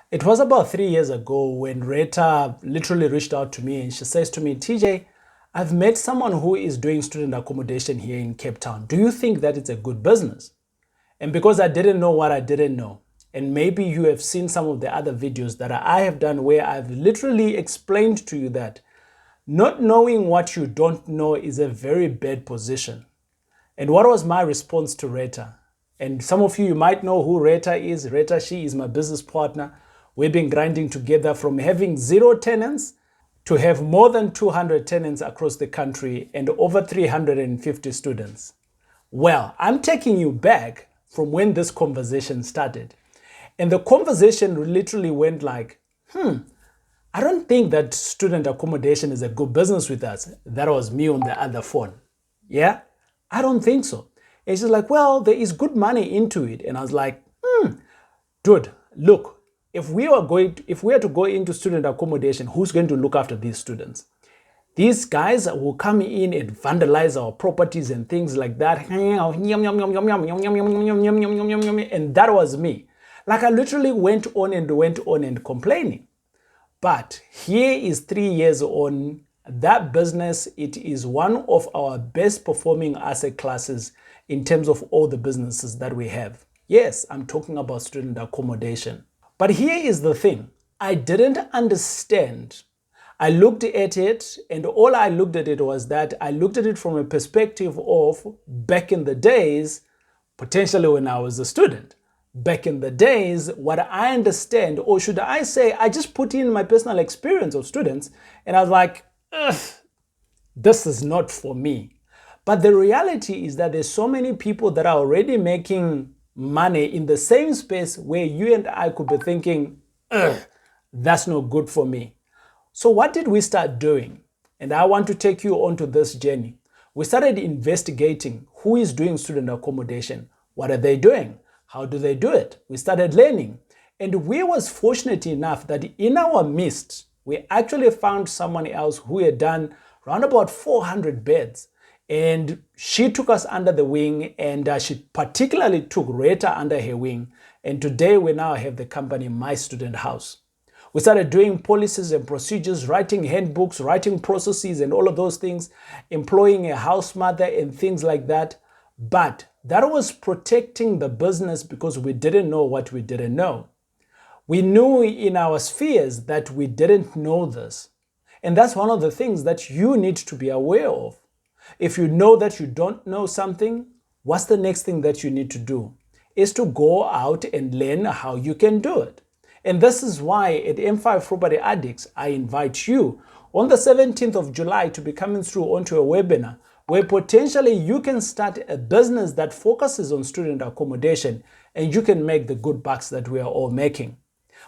It was about 3 years ago when Rita literally reached out to me and she says to me, TJ, I've met someone who is doing student accommodation here in Cape Town. Do you think that it's a good business? And because I didn't know what I didn't know, and maybe you have seen some of the other videos that I have done where I've literally explained to you that not knowing what you don't know is a very bad position. And what was my response to Rita? And some of you might know who Rita is. Rita, she is my business partner. We've been grinding together from having 0 tenants to have more than 200 tenants across the country and over 350 students. Well, I'm taking you back from when this conversation started. And the conversation literally went like, I don't think that student accommodation is a good business with us. That was me on the other phone. Yeah? I don't think so. And she's like, well, there is good money into it. And I was like, dude, look, if we are to go into student accommodation, who's going to look after these students? These guys will come in and vandalize our properties and things like that. And that was me. Like I literally went on and complaining. But here is 3 years on, that business, it is one of our best performing asset classes in terms of all the businesses that we have. Yes, I'm talking about student accommodation. But here is the thing. I didn't understand. I looked at it, and all I looked at it was that I looked at it from a perspective of back in the days, potentially when I was a student. Back in the days, what I understand, or should I say, I just put in my personal experience of students, and I was like, this is not for me. But the reality is that there's so many people that are already making money in the same space where you and I could be thinking, that's not good for me. So what did we start doing? And I want to take you onto this journey. We started investigating who is doing student accommodation. What are they doing? How do they do it? We started learning. And we was fortunate enough that in our midst, we actually found someone else who had done around about 400 beds. And she took us under the wing, and she particularly took Rita under her wing. And today we now have the company My Student House. We started doing policies and procedures, writing handbooks, writing processes and all of those things, employing a house mother and things like that. But that was protecting the business because we didn't know what we didn't know. We knew in our spheres that we didn't know this. And that's one of the things that you need to be aware of. If you know that you don't know something, what's the next thing that you need to do? Is to go out and learn how you can do it. And this is why at M5 Property Addicts, I invite you on the 17th of July to be coming through onto a webinar where potentially you can start a business that focuses on student accommodation and you can make the good bucks that we are all making.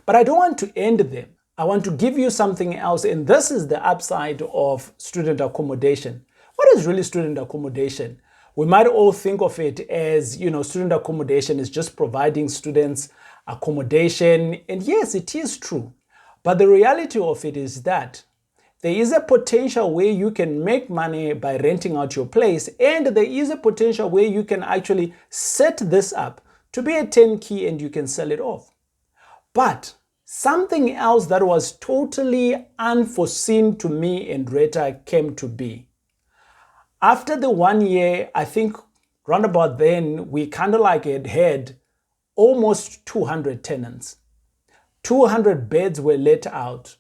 But I don't want to end there. I want to give you something else, and this is the upside of student accommodation. What is really student accommodation? We might all think of it as, student accommodation is just providing students accommodation. And yes, it is true. But the reality of it is that there is a potential where you can make money by renting out your place. And there is a potential where you can actually set this up to be a turnkey and you can sell it off. But something else that was totally unforeseen to me and Rita came to be. After the 1 year, I think roundabout then, we kind of like had almost 200 tenants. 200 beds were let out.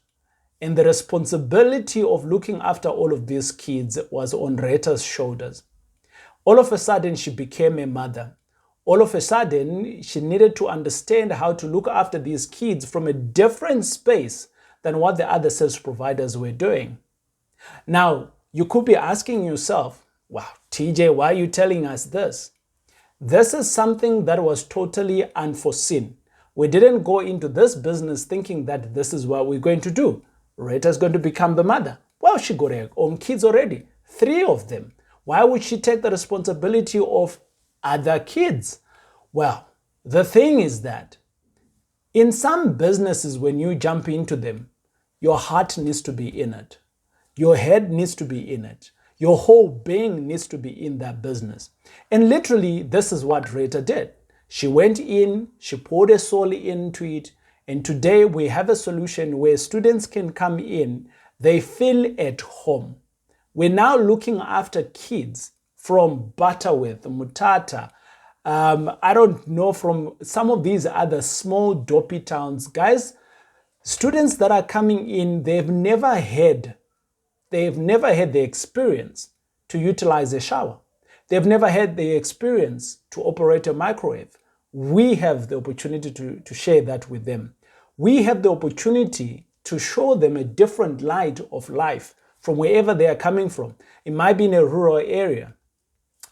And the responsibility of looking after all of these kids was on Rita's shoulders. All of a sudden, she became a mother. All of a sudden, she needed to understand how to look after these kids from a different space than what the other service providers were doing. Now, you could be asking yourself, wow, TJ, why are you telling us this? This is something that was totally unforeseen. We didn't go into this business thinking that this is what we're going to do. Rita's going to become the mother. Well, she got her own kids already, 3 of them. Why would she take the responsibility of other kids? Well, the thing is that in some businesses, when you jump into them, your heart needs to be in it. Your head needs to be in it. Your whole being needs to be in that business. And literally, this is what Rita did. She went in, she poured her soul into it, And today we have a solution where students can come in, they feel at home. We're now looking after kids from Butterworth, Mutata, I don't know, from some of these other small dopey towns. Guys, students that are coming in, they've never had the experience to utilize a shower. They've never had the experience to operate a microwave. We have the opportunity to share that with them. We have the opportunity to show them a different light of life from wherever they are coming from. It might be in a rural area.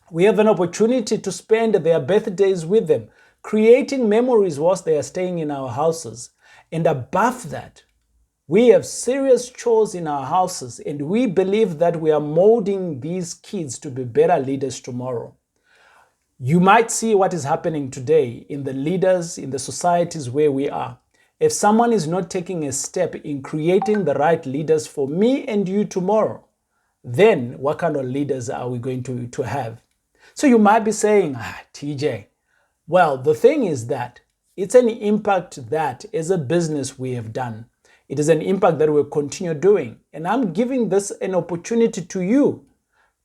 We have an opportunity to spend their birthdays with them, creating memories whilst they are staying in our houses. And above that, we have serious chores in our houses, and we believe that we are molding these kids to be better leaders tomorrow. You might see what is happening today in the leaders, in the societies where we are. If someone is not taking a step in creating the right leaders for me and you tomorrow, then what kind of leaders are we going to have? So you might be saying, TJ, well, the thing is that it's an impact that as a business we have done. It is an impact that we'll continue doing. And I'm giving this an opportunity to you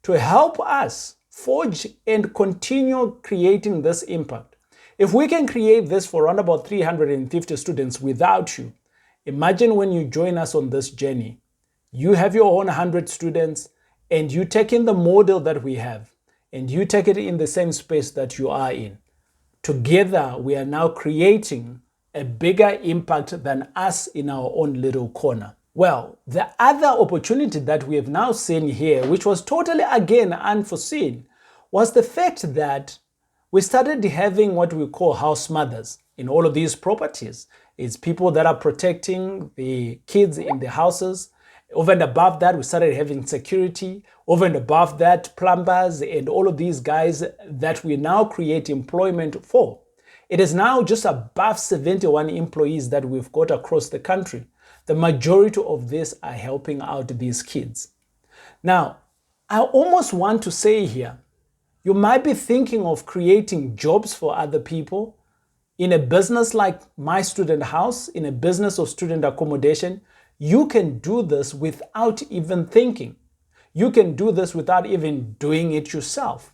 to help us forge and continue creating this impact. If we can create this for around about 350 students without you, imagine when you join us on this journey. You have your own 100 students and you take in the model that we have and you take it in the same space that you are in. Together, we are now creating a bigger impact than us in our own little corner. Well, the other opportunity that we have now seen here, which was totally again unforeseen, was the fact that we started having what we call house mothers in all of these properties. It's people that are protecting the kids in the houses. Over and above that, we started having security. Over and above that, plumbers and all of these guys that we now create employment for. It is now just above 71 employees that we've got across the country. The majority of these are helping out these kids. Now, I almost want to say here, you might be thinking of creating jobs for other people in a business like My Student House, in a business of student accommodation. You can do this without even thinking. You can do this without even doing it yourself,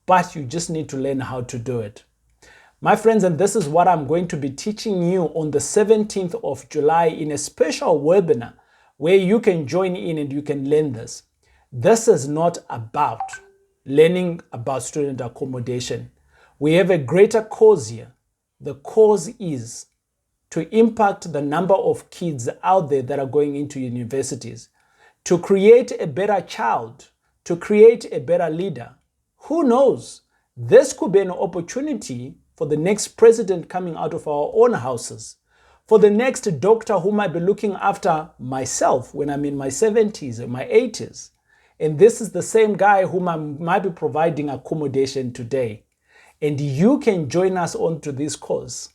but you just need to learn how to do it. My friends, and this is what I'm going to be teaching you on the 17th of July in a special webinar where you can join in and you can learn this. This is not about learning about student accommodation. We have a greater cause here. The cause is to impact the number of kids out there that are going into universities, to create a better child, to create a better leader. Who knows? This could be an opportunity for the next president coming out of our own houses, for the next doctor who might be looking after myself when I'm in my 70s or my 80s. And this is the same guy whom I might be providing accommodation today. And you can join us onto this course.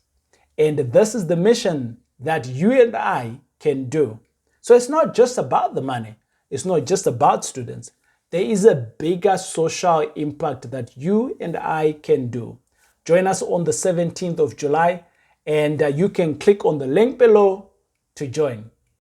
And this is the mission that you and I can do. So it's not just about the money. It's not just about students. There is a bigger social impact that you and I can do. Join us on the 17th of July, and you can click on the link below to join.